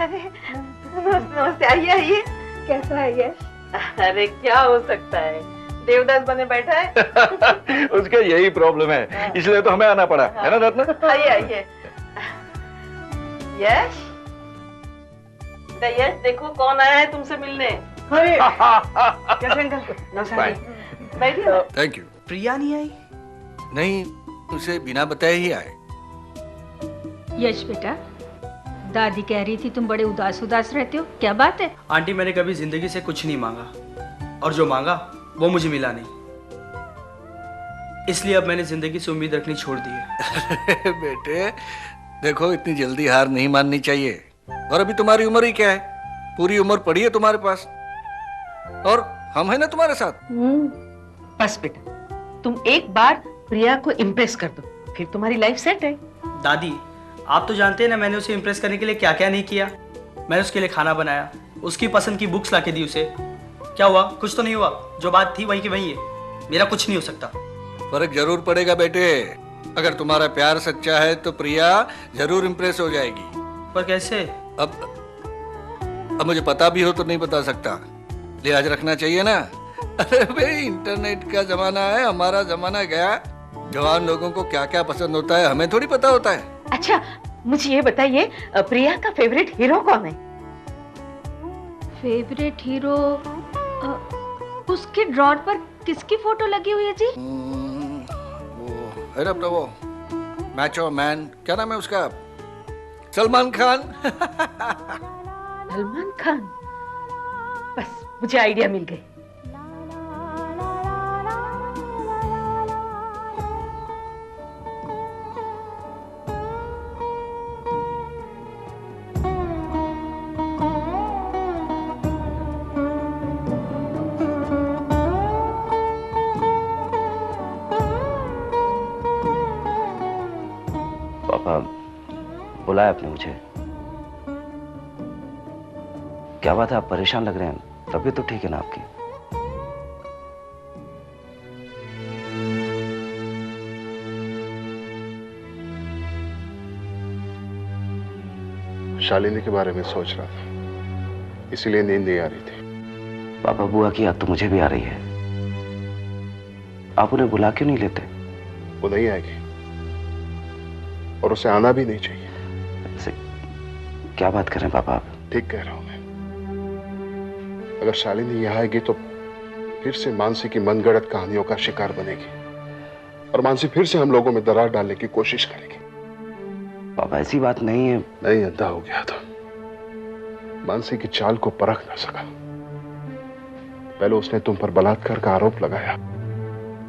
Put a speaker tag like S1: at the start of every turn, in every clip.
S1: अरे नमस्ते नमस्ते, आइए आइए।
S2: कैसा है यश?
S1: अरे क्या हो सकता है, देवदास बने बैठा है।
S3: उसका यही प्रॉब्लम है, इसलिए तो हमें आना पड़ा है ना रत्ना।
S1: आइए आइए। यश, यश देखो कौन आया है तुमसे मिलने।
S2: अरे
S1: कैसे अंकल? नमस्कार, बैठिए।
S3: Thank you.
S4: प्रिया नहीं आई?
S3: नहीं, उसे बिना बताए ही आए।
S2: यश बेटा, दादी कह रही थी तुम बड़े उदास उदास रहते हो, क्या बात है?
S4: आंटी, मैंने कभी जिंदगी से कुछ नहीं मांगा, और जो मांगा वो मुझे मिला नहीं, इसलिए अब मैंने जिंदगी से उम्मीद रखनी छोड़ दी है।
S3: बेटे देखो, इतनी जल्दी हार नहीं माननी चाहिए। और अभी तुम्हारी उम्र ही क्या है, पूरी उम्र पड़ी है तुम्हारे पास, और हम है ना तुम्हारे साथ।
S1: बस बेटा, तुम एक बार प्रिया को इम्प्रेस कर दो, फिर तुम्हारी लाइफ सेट है।
S4: दादी, आप तो जानते हैं ना मैंने उसे इम्प्रेस करने के लिए क्या क्या नहीं किया। मैंने उसके लिए खाना बनाया, उसकी पसंद की बुक्स ला के दी उसे। क्या हुआ? कुछ तो नहीं हुआ। जो बात थी वही की वही है, मेरा कुछ नहीं हो सकता।
S3: फर्क जरूर पड़ेगा बेटे, अगर तुम्हारा प्यार सच्चा है तो प्रिया जरूर इम्प्रेस हो जाएगी।
S4: पर कैसे?
S3: अब मुझे पता भी हो तो नहीं बता सकता, लिहाज रखना चाहिए ना। अरे भाई, इंटरनेट का जमाना है, हमारा जमाना गया। जवान लोगों को क्या क्या पसंद होता है हमें थोड़ी पता होता है।
S1: अच्छा मुझे ये बताइए, प्रिया का फेवरेट हीरो कौन है?
S2: Favourite hero? उसके ड्रॉर पर किसकी फोटो लगी हुई है जी?
S3: वो है ना अपना वो मैचो मैन, क्या नाम है उसका, सलमान खान।
S1: सलमान खान? बस मुझे आइडिया मिल गई।
S5: पापा बुलाया आपने मुझे? क्या बात है, आप परेशान लग रहे हैं, तबीयत तो ठीक है ना आपकी?
S6: शालिनी के बारे में सोच रहा था, इसीलिए नींद नहीं आ रही थी।
S5: पापा, बुआ की याद तो मुझे भी आ रही है, आप उन्हें बुला क्यों नहीं लेते?
S6: वो नहीं आएगी, और उसे आना भी नहीं चाहिए।
S5: ऐसे क्या बात कर रहे हैं पापा आप?
S6: ठीक कह रहा हूं मैं। अगर शालिनी यहाँ आएगी तो फिर से मानसी की मनगढ़ंत कहानियों का शिकार बनेगी, और मानसी फिर से हम लोगों में दरार डालने की कोशिश करेगी।
S5: पापा ऐसी बात नहीं है।
S6: नहीं, अंधा हो गया था, मानसी की चाल को परख ना सका। पहले उसने तुम पर बलात्कार का आरोप लगाया,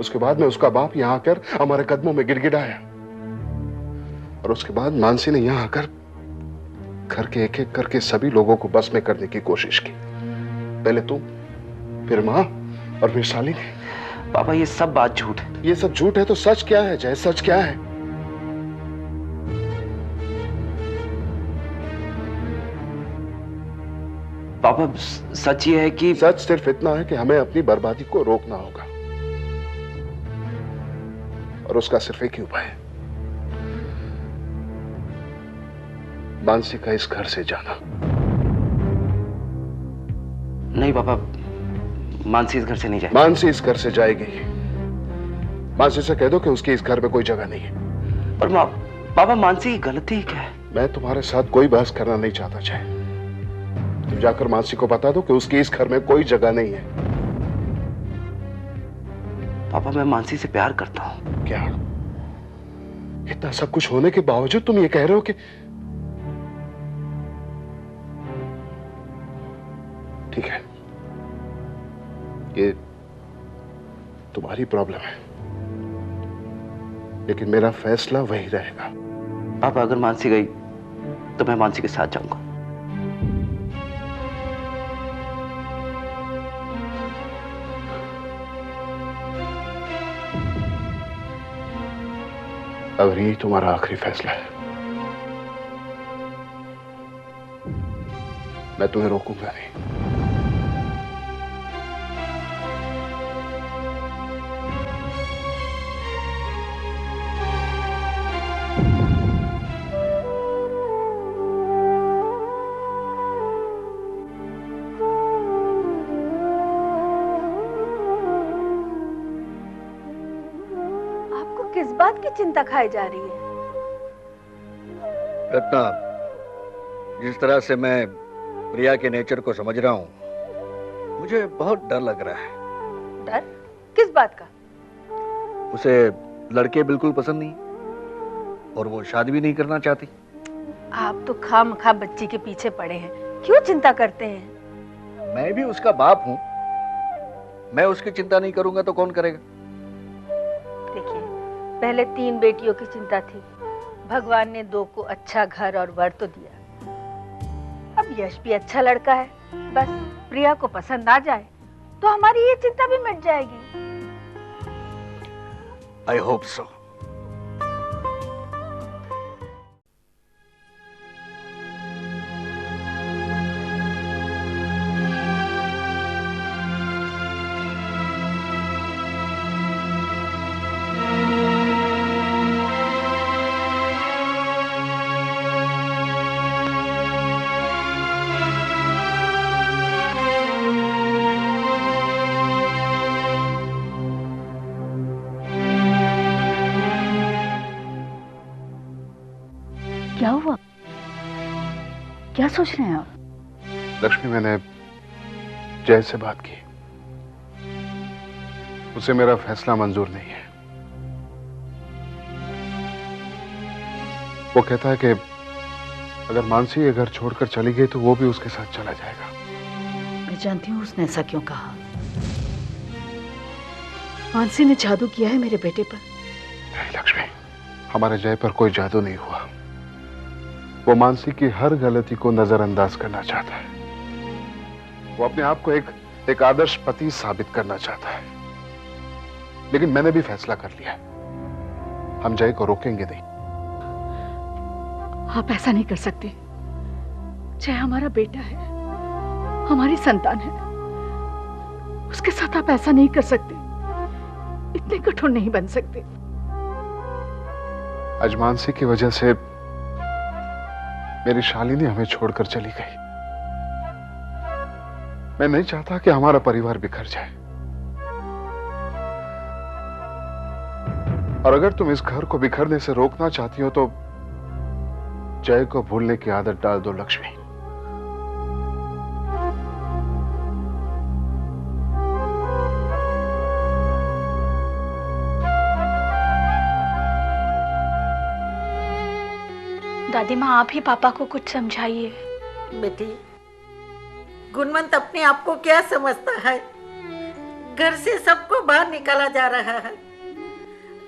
S6: उसके बाद में उसका बाप यहां आकर हमारे कदमों में गिड़गिड़ाया, और उसके बाद मानसी ने यहां आकर घर के एक एक करके सभी लोगों को बस में करने की कोशिश की। पहले तुम, फिर मां, और फिर शालिनी।
S5: पापा ये सब बात झूठ है।
S6: ये सब झूठ है तो सच क्या है जय, सच क्या है?
S5: पापा सच ये है कि
S6: सच सिर्फ इतना है कि हमें अपनी बर्बादी को रोकना होगा, और उसका सिर्फ एक ही उपाय है, मानसी का इस घर से जाना।
S5: नहीं पापा, मानसी इस घर से नहीं जाए।
S6: मानसी इस घर से जाएगी। मानसी से कह दो कि उसकी इस घर में कोई जगह नहीं है।
S5: पर पापा मानसी की गलती क्या है?
S6: मैं तुम्हारे साथ कोई बहस करना नहीं चाहता जय। तुम जाकर मानसी को बता दो कि उसकी इस घर में कोई जगह नहीं है।
S5: पापा मैं मानसी से प्यार करता हूं।
S6: क्या? इतना सब कुछ होने के बावजूद तुम ये कह रहे हो कि? ठीक है, ये तुम्हारी प्रॉब्लम है, लेकिन मेरा फैसला वही रहेगा।
S5: पापा अगर मानसी गई तो मैं मानसी के साथ जाऊंगा।
S6: अगर यही तुम्हारा आखिरी फैसला है, मैं तुम्हें रोकूंगा नहीं।
S2: की चिंता खाई जा रही है?
S3: रत्ना, जिस तरह से मैं प्रिया के नेचर को समझ रहा हूँ, मुझे बहुत डर लग रहा है।
S2: डर? किस बात का?
S3: उसे लड़के बिल्कुल पसंद नहीं और वो शादी भी नहीं करना चाहती।
S2: आप तो खामखा बच्ची के पीछे पड़े हैं, क्यों चिंता करते हैं?
S3: मैं भी उसका बाप हूँ, मैं उसकी चिंता नहीं करूंगा तो कौन करेगा?
S2: देखिए, पहले 3 बेटियों की चिंता थी, भगवान ने 2 को अच्छा घर और वर तो दिया। अब यश भी अच्छा लड़का है, बस प्रिया को पसंद आ जाए तो हमारी ये चिंता भी मिट जाएगी।
S3: I hope so.
S2: क्या हुआ? क्या सोच रहे हैं आप?
S6: लक्ष्मी, मैंने जय से बात की। उसे मेरा फैसला मंजूर नहीं है। वो कहता है कि अगर मानसी ये घर छोड़कर चली गई तो वो भी उसके साथ चला जाएगा।
S1: मैं जानती हूँ उसने ऐसा क्यों कहा। मानसी ने जादू किया है मेरे बेटे पर।
S6: नहीं लक्ष्मी, हमारे जय पर कोई जादू नहीं हुआ। वो मानसी की हर गलती को नजरअंदाज करना चाहता है। वो अपने आप को एक आदर्श पति साबित करना चाहता है। लेकिन मैंने भी फैसला कर लिया है, हम जय को रोकेंगे नहीं।
S1: आप ऐसा नहीं कर सकते। जय हमारा बेटा है, हमारी संतान है। उसके साथ आप ऐसा नहीं कर सकते। इतने कठोर नहीं बन सकते।
S6: आज मानसी की वजह से मेरी शालिनी हमें छोड़कर चली गई। मैं नहीं चाहता कि हमारा परिवार बिखर जाए। और अगर तुम इस घर को बिखरने से रोकना चाहती हो तो जय को भूलने की आदत डाल दो लक्ष्मी।
S7: दादी माँ, आप ही पापा को कुछ समझाइए।
S8: बेटी, गुणवंत अपने आप को क्या समझता है? घर से सबको बाहर निकाला जा रहा है।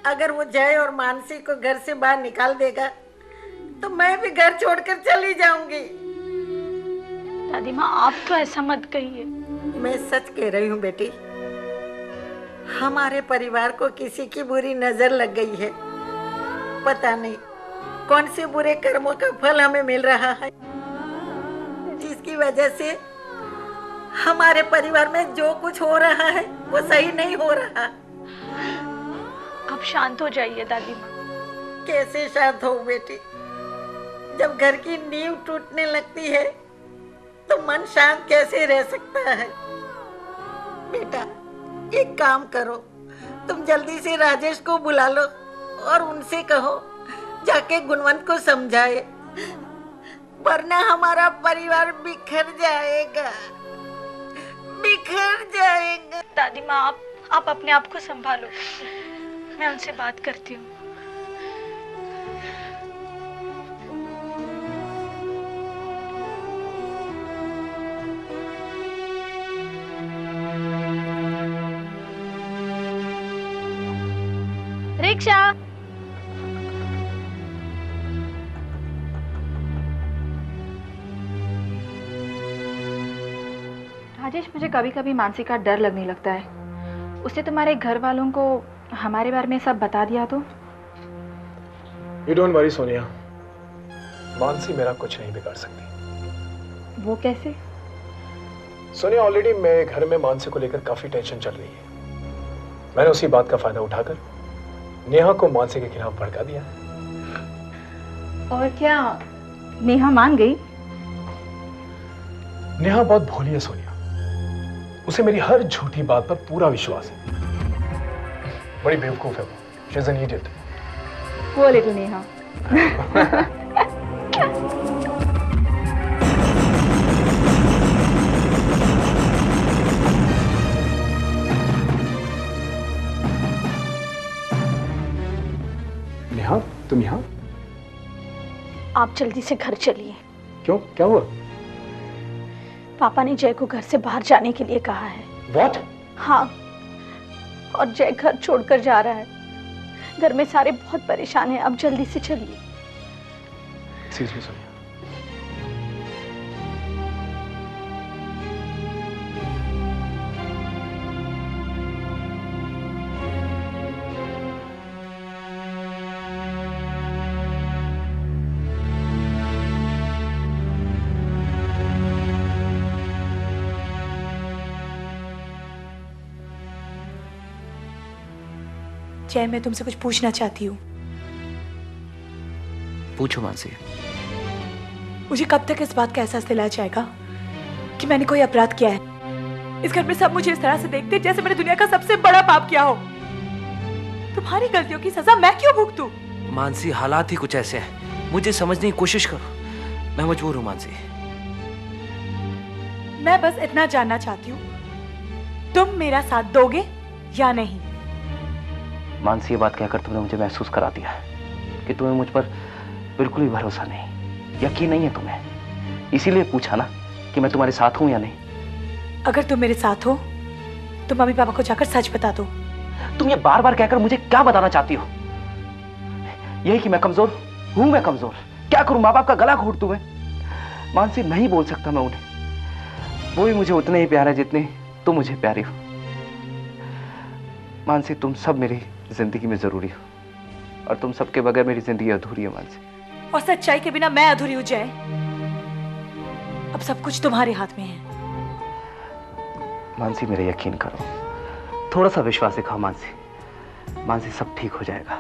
S8: अगर वो जय और मानसी को घर से बाहर निकाल देगा तो मैं भी घर छोड़कर चली जाऊंगी।
S7: दादी माँ, आप तो ऐसा मत कहिए।
S8: मैं सच कह रही हूँ बेटी। हमारे परिवार को किसी की बुरी नजर लग गई है। पता नहीं कौन से बुरे कर्मों का फल हमें मिल रहा है, जिसकी वजह से हमारे परिवार में जो कुछ हो रहा है वो सही नहीं हो रहा।
S7: आप शांत हो जाइए दादी माँ।
S8: कैसे शांत हो बेटी? जब घर की नींव टूटने लगती है तो मन शांत कैसे रह सकता है? बेटा, एक काम करो, तुम जल्दी से राजेश को बुला लो और उनसे कहो जाके गुणवंत को समझाए, वरना हमारा परिवार बिखर जाएगा, बिखर जाएगा।
S7: दादी माँ, आप अपने आप को संभालो। मैं उनसे बात करती हूँ। रिक्शा।
S9: राजेश, मुझे कभी कभी मानसी का डर लगने लगता है। उसने तुम्हारे घर वालों को हमारे बारे में सब बता दिया तो?
S10: You don't worry Sonia, Mansi मेरा कुछ नहीं बिगाड़ सकती।
S9: वो कैसे?
S10: सोनिया, ऑलरेडी मेरे घर में मानसी को लेकर काफी टेंशन चल रही है। मैंने उसी बात का फायदा उठाकर नेहा को मानसी के खिलाफ भड़का दिया।
S9: और क्या नेहा मान गई?
S10: नेहा बहुत भोली है सोनिया, उसे मेरी हर झूठी बात पर पूरा विश्वास है। बड़ी बेवकूफ है वो, शी इज एन इडियट।
S9: वो लिटिल नेहा।
S10: नेहा, तुम यहाँ?
S7: आप जल्दी से घर चलिए।
S10: क्यों, क्या हुआ?
S7: पापा ने जय को घर से बाहर जाने के लिए कहा है।
S10: What?
S7: हाँ, और जय घर छोड़कर जा रहा है। घर में सारे बहुत परेशान हैं। आप जल्दी से चलिए।
S10: Excuse me, Sonia.
S7: जय, मैं तुमसे कुछ पूछना चाहती हूँ।
S5: पूछो मानसी।
S7: मुझे कब तक इस बात का एहसास दिलाया जाएगा कि मैंने कोई अपराध किया है? इस घर में सब मुझे इस तरह से देखते हैं जैसे मैंने दुनिया का सबसे बड़ा पाप किया हो। तुम्हारी गलतियों की सजा मैं क्यों भुगतूं?
S5: मानसी, हालात ही कुछ ऐसे हैं। मुझे समझने की कोशिश करो। मैं मजबूर हूँ मानसी।
S7: मैं बस इतना जानना चाहती हूँ, तुम मेरा साथ दोगे या नहीं?
S5: मानसी, ये बात कहकर तुमने मुझे महसूस करा दिया है कि तुम्हें मुझ पर बिल्कुल भी भरोसा नहीं, यकीन नहीं है तुम्हें। इसीलिए पूछा ना कि मैं तुम्हारे साथ हूं या नहीं।
S7: अगर तुम मेरे साथ हो तो मम्मी पापा को जाकर सच बता दो।
S5: तुम ये बार बार कहकर मुझे क्या बताना चाहती हो? यही कि मैं कमजोर हूं? मैं कमजोर क्या करूं? माँ बाप का गला घोट दूं मैं? मानसी, नहीं बोल सकता मैं उन्हें। वो भी मुझे उतने ही प्यार है जितने तुम मुझे प्यारी हो। मानसी, तुम सब मेरी जिंदगी में जरूरी हो और तुम सबके बगैर मेरी जिंदगी अधूरी है मानसी।
S7: और सच्चाई के बिना मैं अधूरी हो जाए? अब सब कुछ तुम्हारे हाथ में है।
S5: मानसी, मेरा यकीन करो, थोड़ा सा विश्वास दिखाओ मानसी। मानसी, सब ठीक हो जाएगा।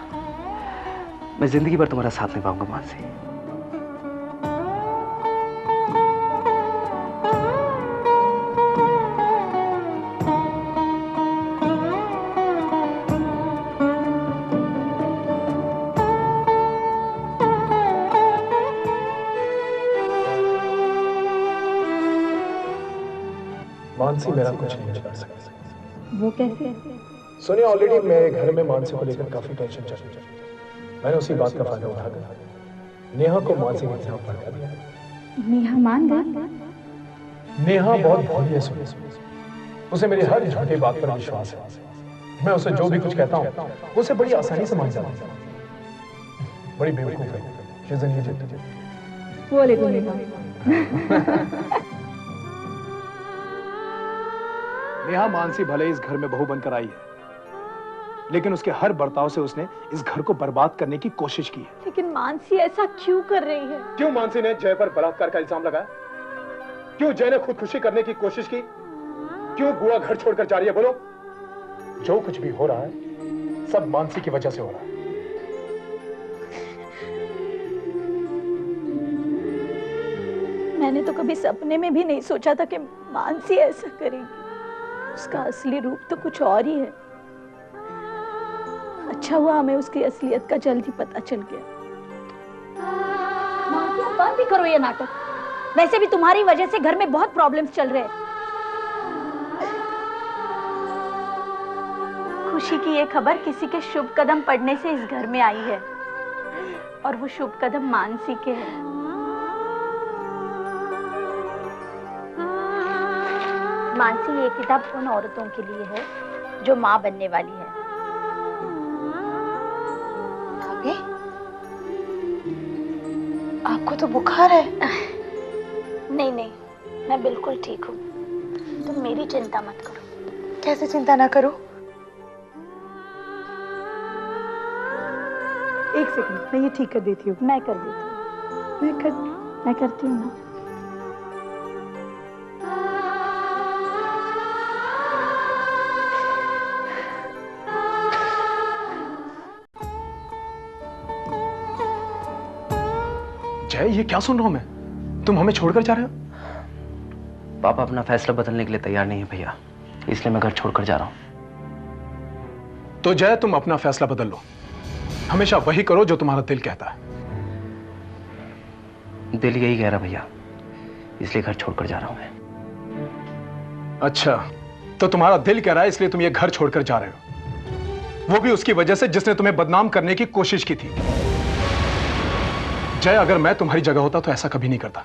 S5: मैं जिंदगी भर तुम्हारा साथ निभाऊंगा मानसी।
S10: मानसी मेरा कुछ नहीं बिगाड़ सकती।
S9: वो कैसे?
S10: सोनिया, ऑलरेडी मेरे घर में मानसी को लेकर काफी टेंशन चल रही है। मैंने उसी बात का फायदा उठाकर नेहा को मानसी के खिलाफ भड़का दिया।
S9: नेहा मान गई?
S10: नेहा बहुत भोली है सोनिया। उसे मेरी हर झूठी बात पर विश्वास है। मैं उसे जो भी कुछ कहता हूँ उसे बड़ी आसानी से मान जाती है। बड़ी बेवकूफ है। She is an idiot.
S9: वो ले नेहा।
S10: नेहा मानसी भले इस घर में बहू बनकर आई है, लेकिन उसके हर बर्ताव से उसने इस घर को बर्बाद करने की कोशिश की है।
S7: लेकिन मानसी ऐसा क्यों कर रही है?
S10: क्यों मानसी ने जय पर बलात्कार का इल्जाम लगाया? क्यों जय ने खुदकुशी करने की कोशिश की? क्यों बुआ घर छोड़कर जा रही है? बोलो। जो कुछ भी हो रहा है सब मानसी की वजह से हो रहा है।
S7: मैंने तो कभी सपने में भी नहीं सोचा था कि मानसी ऐसा करेगी। उसका असली रूप तो कुछ और ही है। अच्छा हुआ हमें उसकी असलियत का जल्द ही पता चल गया।
S11: मानसी, आप बंद भी करो ये नाटक। वैसे भी तुम्हारी वजह से घर में बहुत प्रॉब्लम्स चल रहे हैं।
S7: खुशी की ये खबर किसी के शुभ कदम पड़ने से इस घर में आई है, और वो शुभ कदम मानसी के हैं।
S11: मानसी, ये किताब उन औरतों के लिए है जो माँ बनने वाली है।
S7: भाभी, आपको तो बुखार है।
S11: नहीं नहीं, मैं बिल्कुल ठीक हूँ। तुम मेरी चिंता मत करो।
S7: कैसे चिंता ना करो? एक सेकंड, मैं ये ठीक कर देती हूँ।
S11: मैं कर देती हूँ।
S7: मैं करती हूँ ना।
S10: जय, ये क्या सुन रहा हूं मैं? तुम हमें छोड़कर जा रहे हो?
S5: पापा अपना फैसला बदलने के लिए तैयार नहीं है भैया, इसलिए मैं घर छोड़कर जा रहा हूं।
S10: तो जय, तुम अपना फैसला बदल लो। हमेशा वही करो जो तुम्हारा दिल कहता है।
S5: दिल यही कह रहा भैया, इसलिए घर छोड़कर जा रहा हूं मैं।
S10: अच्छा, तो तुम्हारा दिल कह रहा है इसलिए तुम ये घर छोड़कर जा रहे हो, वो भी उसकी वजह से जिसने तुम्हें बदनाम करने की कोशिश की थी। जय, अगर मैं तुम्हारी जगह होता तो ऐसा कभी नहीं करता,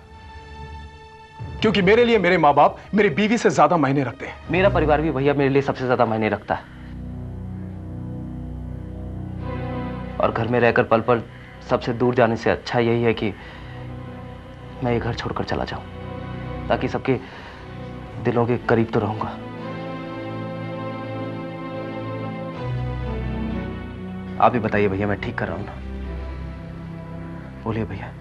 S10: क्योंकि मेरे लिए मेरे माँ बाप मेरी बीवी से ज्यादा मायने रखते हैं।
S5: मेरा परिवार भी भैया मेरे लिए सबसे ज्यादा मायने रखता है, और घर में रहकर पल पल सबसे दूर जाने से अच्छा यही है कि मैं ये घर छोड़कर चला जाऊं, ताकि सबके दिलों के करीब तो रहूंगा। आप ही बताइए भैया, मैं ठीक कर रहा हूं ना? बोलिए भैया।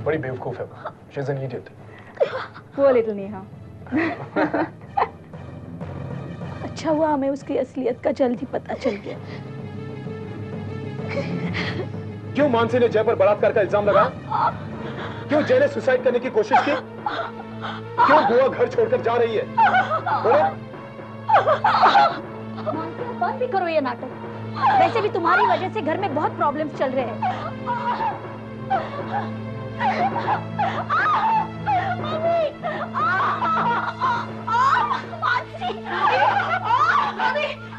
S10: बड़ी बेवकूफ है, शी इज एन इडियट।
S9: वो लिटिल नेहा।
S11: अच्छा हुआ हमें उसकी असलियत का जल्दी पता चल गया।
S10: क्यों मानसी ने जय पर बलात्कार का इल्जाम लगाया? क्यों जय ने सुसाइड करने की कोशिश की? क्यों बुआ घर छोड़कर जा रही है? बोलो।
S11: बंद भी करो ये नाटक। वैसे भी तुम्हारी वजह से घर में बहुत प्रॉब्लम्स चल रहे हैं।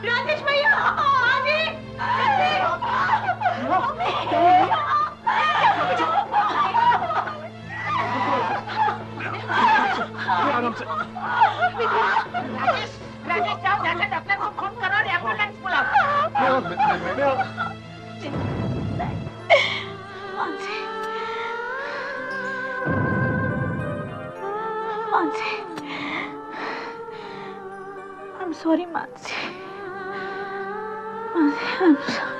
S8: राजेश भैया, राजेश जाओ, जाकर डॉक्टर को फोन करो और एम्बुलेंस बुलाओ।
S11: Mansi, I'm sorry, Mansi. I'm sorry.